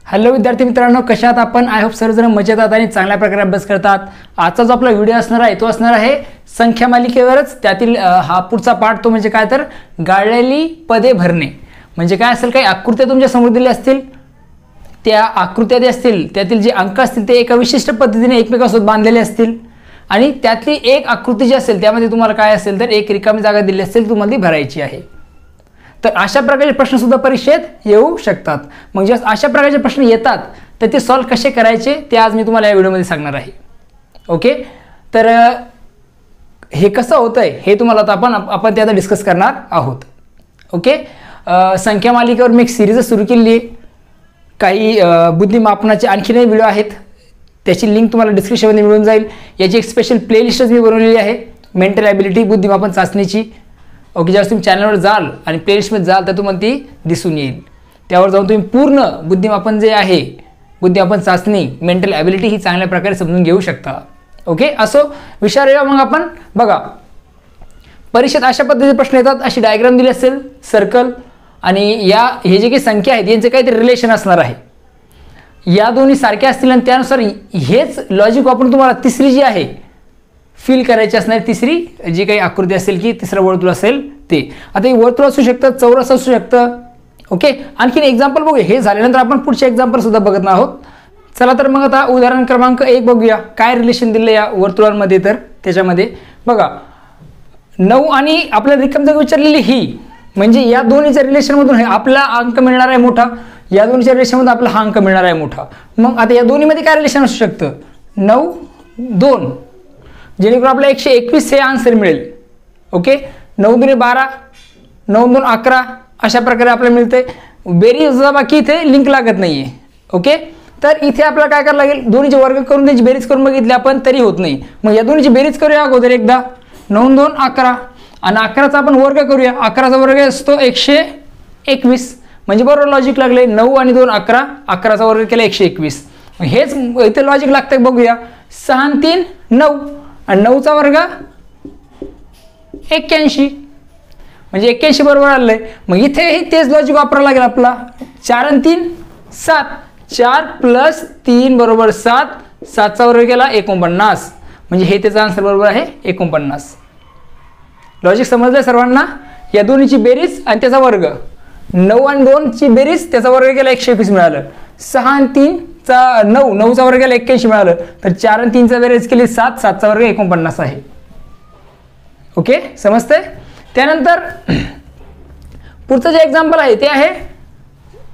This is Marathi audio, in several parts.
हॅलो विद्यार्थी मित्रांनो, कशा आहात आपण? आय होप सर्वजण मजेत आहात आणि चांगल्या प्रकारे अभ्यास करतात. आजचा जो आपला व्हिडिओ असणार आहे तो असणार आहे संख्या मालिकेवरच. त्यातील हा पुढचा पार्ट तो म्हणजे काय तर गाळलेली पदे भरणे. म्हणजे काय असेल, काही आकृत्या तुमच्या समोर दिल्या असतील, त्या आकृत्या जे असतील त्यातील जे अंक असतील ते एका विशिष्ट पद्धतीने एकमेकांसोबत बांधलेले असतील आणि त्यातली एक आकृती जी असेल त्यामध्ये तुम्हाला काय असेल तर एक रिकामी जागा दिली असेल, तुम्हाला ती भरायची आहे. तर अशा प्रकारचे प्रश्न सुद्धा परीक्षेत येऊ शकतात. मग जे अशा प्रकारचे प्रश्न येतात तर ते सॉल्व्ह कसे करायचे ते आज मी तुम्हाला या व्हिडिओमध्ये सांगणार आहे. ओके, तर हे कसं होतंय हे तुम्हाला आता आपण ते आता डिस्कस करणार आहोत. ओके, संख्या मालिकेवर मी एक सिरीज सुरू केली आहे. काही बुद्धिमापनाचे आणखीनही व्हिडिओ आहेत, त्याची लिंक तुम्हाला डिस्क्रिप्शनमध्ये मिळून जाईल. याची एक स्पेशल प्लेलिस्टच मी बनवलेली आहे, मेंटल ॲबिलिटी बुद्धिमापन चाचणीची. ओके, ज्यावेळेस तुम्ही चॅनलवर जाल आणि प्लेलिस्टमध्ये जाल तर तुम्हाला ती दिसून येईल. त्यावर जाऊन तुम्ही पूर्ण बुद्धिमापन जे आहे, बुद्धिमापन चाचणी, मेंटल ॲबिलिटी ही चांगल्या प्रकारे समजून घेऊ शकता. ओके, असो विचारूया मग आपण. बघा, परीक्षेत अशा पद्धतीचे प्रश्न येतात. अशी डायग्राम दिली असेल, सर्कल, आणि हे जे काही संख्या आहेत यांचे काहीतरी रिलेशन असणार आहे. या दोन्ही सारख्या असतील आणि त्यानुसार हेच लॉजिक वापरून तुम्हाला तिसरी जी आहे फिल करायची असणार, तिसरी जी काही आकृती असेल की तिसरं वर्तुळ असेल ते. आता हे वर्तुळ असू शकतं, चौरस असू शकतं. ओके, आणखीन एक्झाम्पल बघूया. हे झाल्यानंतर आपण पुढचे एक्झाम्पल सुद्धा बघत आहोत. चला तर मग आता उदाहरण क्रमांक 1 बघूया. काय रिलेशन दिलं या वर्तुळांमध्ये, तर त्याच्यामध्ये बघा 9 आणि आपल्याला रिकामी जागा विचारलेली ही, म्हणजे या दोन्हीच्या रिलेशनमधून हे आपला अंक मिळणार आहे मोठा, या दोन्हीच्या रिलेशनमधून आपला हा अंक मिळणार आहे मोठा. मग आता या दोन्हीमध्ये काय रिलेशन असू शकतं? 9, 2, जेणेकरून आपल्याला 121 हे आन्सर मिळेल. ओके, 9 दुणे 12, 9 2 11 अशा प्रकारे आपल्याला मिळते. बेरीज बाकी इथे लिंक लागत नाहीये. ओके, तर इथे आपल्याला काय करायला लागेल, दोन्हीचे वर्ग करून त्यांची बेरीज करून बघितली आपण तरी होत नाही. मग या दोन्हीची बेरीज करूया अगोदर एकदा. 9 2 11 आणि 11चा आपण वर्ग करूया. 11चा वर्ग असतो 121, म्हणजे बरोबर लॉजिक लागले. 9 आणि 2 11, 11चा वर्ग केला 121. हेच इथे लॉजिक लागतंय, बघूया. 6 आणि 3 9 आणि 9चा वर्ग 81, म्हणजे 81 बरोबर आलंय. मग इथेही तेच लॉजिक वापरावं लागेल आपला. 4 आणि 3 7, 4 + 3 बरोबर 7, 7चा वर्ग केला 49, म्हणजे हे त्याचा आन्सर बरोबर आहे 49. लॉजिक समजलं सर्वांना? या दोन्हीची बेरीज आणि त्याचा वर्ग, 9 आणि 2 ची बेरीज त्याचा वर्ग केला 121 मिळालं. 6 आणि 3 चा 9, 9चा वर्ग केला 81 मिळालं. तर 4 आणि 3चा बेरीज केली 7, 7चा वर्ग 49 आहे. ओके, समजतंय? त्यानंतर पुढचं जे एक्झाम्पल आहे ते आहे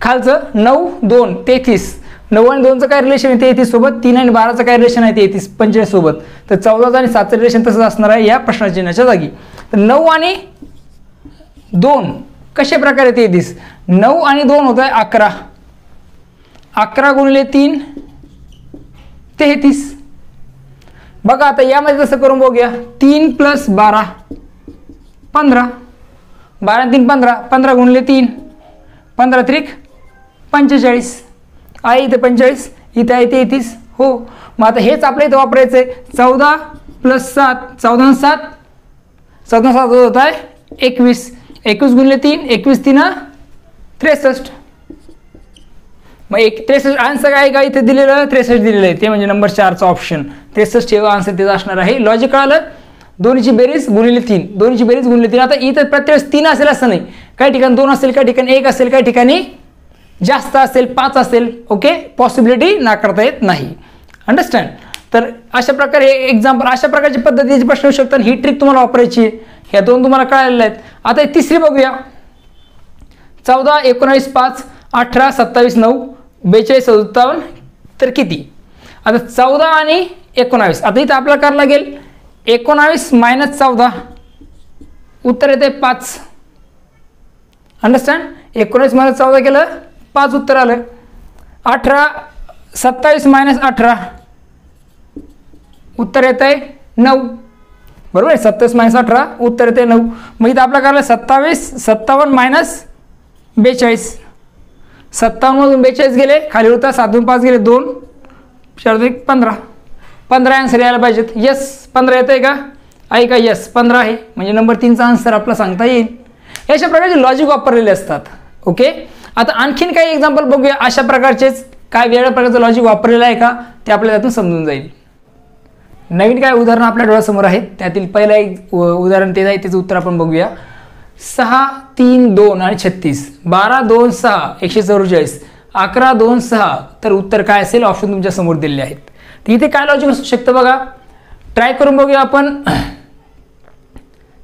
खालचं 9 2 33. 9 आणि 2चं काय रिलेशन आहे 33 सोबत, 3 आणि 12चं काय रिलेशन आहे 33 45 सोबत. तर 14 आणि 7चं रिलेशन तसंच असणार आहे या प्रश्नचिन्हाच्या जागी. तर 9 आणि 2 कशा प्रकारे 33? 9 आणि 2 होत आहे 11, 11 गुणिले 3 33. बघा आता यामध्ये तसं करून बघूया. 3 + 12 15, 12 आणि 3 15, 15 गुणिले 3 15 त्रिक 45 आहे. इथे 45, इथे आहे 33. हो, मग आता हेच आपल्या इथं वापरायचं आहे. 14 + 7, 14 आणि 7, 14 7 होत आहे 21, 21 गुणिले 3 21 3 63. मग 63 आन्सर काय का इथे दिलेलं 63 दिलेलं आहे, ते म्हणजे नंबर 4चा ऑप्शन 63 हे आन्सर त्याचा असणार आहे. लॉजिक कळालं? दोन्हीची बेरीज गुणिले 3, दोन्हीची बेरीज गुणिले 3. आता इथं प्रत्येक 3 असेल असं नाही, काही ठिकाणी 2 असेल, काही ठिकाणी 1 असेल, काही ठिकाणी जास्त असेल 5 असेल. ओके, पॉसिबिलिटी नाकारता येत नाही. अंडरस्टँड? तर अशा प्रकारे एक्झाम्पल, अशा प्रकारची पद्धतीचे प्रश्न येऊ शकतात. ही ट्रिक तुम्हाला वापरायची आहे. ह्या दोन तुम्हाला कळालेल्या आहेत. आता तिसरी बघूया. 14 19 5 18 27 9 42 57, तर किती? आता 14 आणि 19, आता इथं आपल्याला करावं लागेल 19 - 14, उत्तर येते 5. अंडरस्टँड? 19 - 14 केलं 5 उत्तर आलं. 27 - 18 उत्तर येत आहे 9, बरोबर आहे. 27 - 18 उत्तर येते 9. मग इथं आपल्याला करायला 27 57 - 42, 57 मधून 42 गेले, खाली होता 7 2 5 गेले 2 4 2 15, 15 आन्सर यायला पाहिजेत. यस, 15 येत आहे का? आहे का? यस, 15 आहे, म्हणजे नंबर 3चा आन्सर आपला सांगता येईल. अशा प्रकारचे लॉजिक वापरलेले असतात. ओके, आता आणखीन काही एक्झाम्पल बघूया अशा प्रकारचेच काय वेगळ्या प्रकारचं लॉजिक वापरलेलं आहे का ते आपल्याला त्यातून समजून जाईल. नवीन काय उदाहरण आपल्या डोळ्यासमोर आहेत. त्यातील पहिलं एक उदाहरण ते आहे, त्याचं उत्तर आपण बघूया. 6, 3, 2 आणि 36. 12, 2, 6 144. 11, 2, 6. तर उत्तर काय असेल? ऑप्शन तुमच्या समोर दिलेले आहेत. तर इथे काय लॉजिक असू शकतं बघा, ट्राय करून बघूया आपण.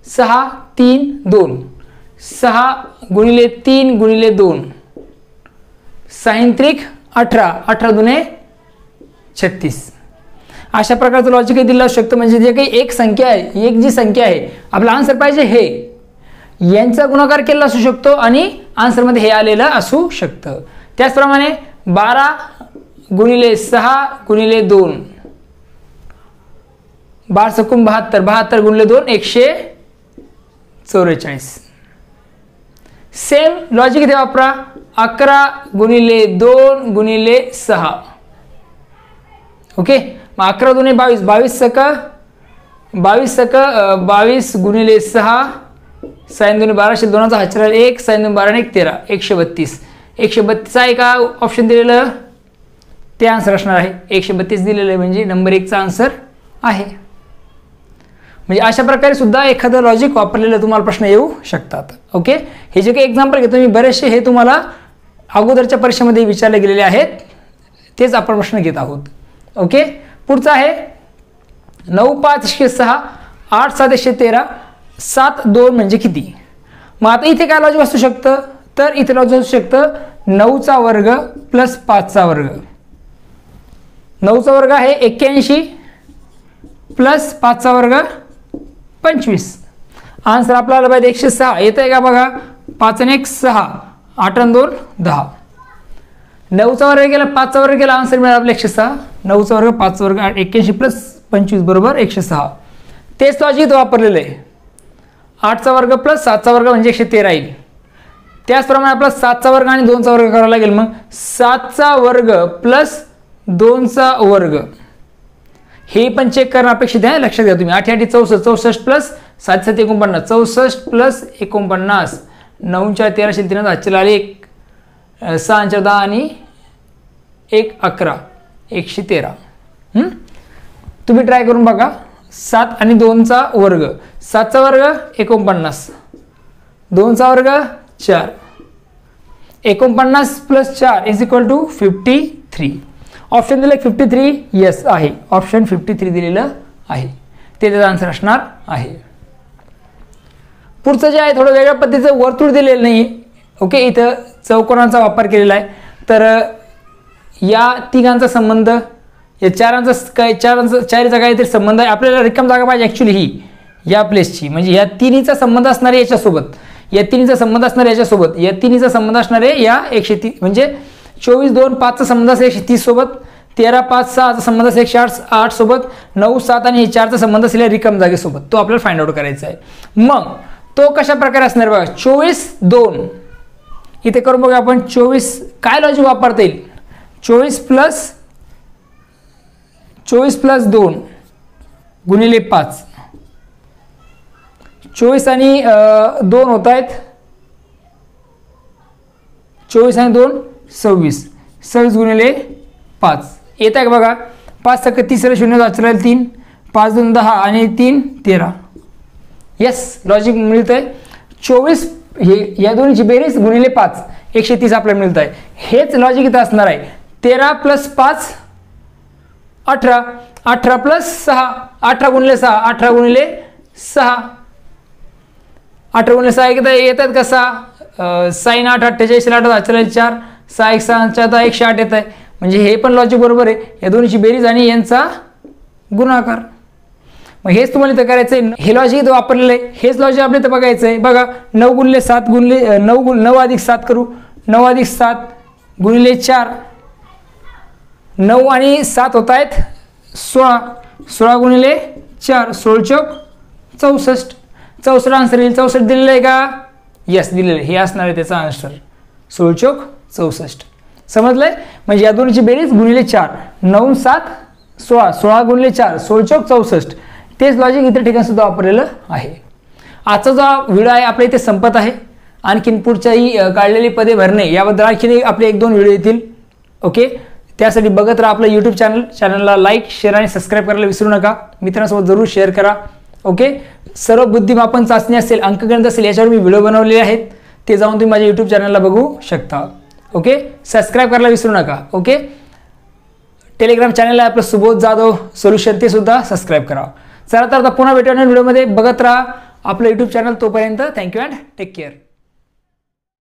6, 3, 2. 6 गुणिले 3 गुणिले 2 6 18. 18 दुने 36. अशा प्रकारचं लॉजिक दिलं असू शकतं. म्हणजे जे काही एक संख्या आहे, एक जी संख्या आहे, आपला आन्सर पाहिजे हे, यांचा गुणाकार केलेला असू शकतो आणि आन्सरमध्ये हे आलेलं असू शकतं. त्याचप्रमाणे 12 गुणिले 6 गुणिले 2 12 सकून 72. 72 गुणिले 2 144. सेम लॉजिक इथे वापरा. 11 गुणिले 2 गुणिले 6. ओके, मग 11 दुने 22. 22 गुणिले 6. 6 दुने 12. 2चा हात 1. 6 दुने 12 1 13. 132. 132 आहे का ऑप्शन दिलेलं? ते आन्सर असणार आहे. 132 दिलेलं आहे म्हणजे नंबर 1चा आन्सर आहे. म्हणजे अशा प्रकारे सुद्धा एखादं लॉजिक वापरलेलं तुम्हाला प्रश्न येऊ शकतात. ओके, हे जे काही एक्झाम्पल घेतो मी, बरेचसे हे तुम्हाला अगोदरच्या परीक्षेमध्ये विचारले गेलेले आहेत, तेच आपण प्रश्न घेत आहोत. ओके, पुढचा आहे 9, 5 106. 8, 7 113. 7, 2 म्हणजे किती? मग आता इथे काय लॉजिक असू शकतं? तर इथे लॉजिक असू शकतं 9चा वर्ग प्लस 5चा वर्ग. 9चा वर्ग आहे 81 प्लस 5चा वर्ग 25. आन्सर आपल्याला पाहिजे 106. येत आहे का बघा? 5 आणि 1 6. 8 आणि 2 10. 9चा वर्ग केला, 5चा वर्ग केला, आन्सर मिळाला आपला 106. 9चा वर्ग 5चा वर्ग 81 प्लस 25 बरोबर 106. तेच लॉजिक वापरलेलं आहे. 8चा वर्ग प्लस 7चा वर्ग म्हणजे 113 येईल. त्याचप्रमाणे आपला 7चा वर्ग आणि 2चा वर्ग करावा लागेल. मग 7चा वर्ग प्लस 2चा वर्ग हे पण चेक करणं अपेक्षित आहे. लक्षात घ्या तुम्ही. 8 8 64. 64 प्लस 7 7 49. 64 प्लस 49. 9 4 13. 3 हातचे आले 1. 6 4 10 आणि 1 11. 113. तुम्ही ट्राय करून बघा. 7 आणि 2चा वर्ग. 7चा वर्ग 49. 2चा वर्ग 4. 49 plus 4 is equal to 53. Option दिलं 53. येस आहे, ऑप्शन 53 दिलेलं आहे. ते त्याचा आन्सर असणार आहे. पुढचं जे आहे थोडं वेगळ्या पद्धतीचं वर्तुळ दिलेलं नाही. ओके, इथं चौकोनाचा वापर केलेला आहे. तर या तिघांचा संबंध, या चारीचा काहीतरी संबंध आहे. आपल्याला रिकाम जागा पाहिजे ॲक्च्युली ही या प्लेसची. म्हणजे या तिन्हीचा संबंध असणार आहे याच्यासोबत, या तिन्हीचा संबंध असणार आहे याच्यासोबत, या तिन्हीचा संबंध असणार आहे या 130. म्हणजे 24 2 5चा संबंध असेल 130 सोबत. 13 5 6चा संबंध असेल 108 सोबत. 9 7 आणि 4चा संबंध असेल या रिकाम जागेसोबत. तो आपल्याला फाइंड आउट करायचा आहे. मग तो कशा प्रकारे असणार बघा. 24 2 इथे करून बघा आपण. 24 काय लॉजिक वापरता येईल? 24 प्लस 2 गुणिले 5. 24 आणि 2 होत आहेत 24 आणि 2 26. 26 गुणिले 5 येत आहे का बघा. 5 सक 30 0 वाचलेलं 3. 5 2 10 आणि 3 13. येस, लॉजिक मिळत आहे. 24 हे या दोन्हीची बेरीज गुणिले 5 130 आपल्याला मिळत आहे. हेच लॉजिक इथं असणार आहे. 13 प्लस 5 18. 18 प्लस 6 18 गुणिले 6. 18 गुणिले 6. 18 गुणिले 6 येतात का 6. साइन 8 48 8 वाचलेलं 4. 6 1 6 4 108 येत आहे. म्हणजे हे पण लॉजिक बरोबर आहे. या दोन्हीची बेरीज आणि यांचा गुणाकार. मग हेच तुम्हाला इथं करायचं आहे. हे लॉजिक इथं वापरलेलं आहे. हेच लॉजिक आपल्या इथं बघायचं आहे. बघा 9 गुणिले 7 गुणिले 9 अधिक 7 करू. 9 अधिक 7 गुणिले 4. 9 आणि 7 होत आहेत 16. 16 गुणिले 4 16 चौक 64. 64 आन्सर येईल. 64 दिलेलं आहे का? यस दिलेलं आहे. हे असणार आहे त्याचा आन्सर. 16 चौक 64. समजलंय? म्हणजे या दोन्हीची बेरीज गुणिले 4. 9 7 16. 16 गुणिले 4 16 चौक 64. तेच लॉजिक इतर ठिकाणी सुद्धा वापरलेलं आहे. आजचा जो व्हिडिओ आहे आपल्या इथे संपत आहे. आणखीन पुढच्याही काढलेली पदे भरणे याबद्दल आणखीन आपले 1-2 व्हिडिओ येतील. ओके, त्यासाठी बघत राहा आपलं यूट्यूब चॅनलला लाईक, शेअर आणि सबस्क्राईब करायला विसरू नका. मित्रांसोबत जरूर शेअर करा. ओके, सर्व बुद्धिमापन चाचणी असेल, अंकगणित असेल, याच्यावर मी व्हिडिओ बनवलेले आहेत, ते जाऊन तुम्ही माझ्या यूट्यूब चॅनलला बघू शकता. ओके, सबस्क्राईब करायला विसरू नका. ओके, टेलिग्राम चॅनल आहे आपलं सुबोध जाधव सोल्युशन, ते सुद्धा सबस्क्राईब करा. चला तर आता पुन्हा भेटूया व्हिडिओमध्ये. बघत राहा आपलं यूट्यूब चॅनल. तोपर्यंत थँक्यू अँड टेक केअर.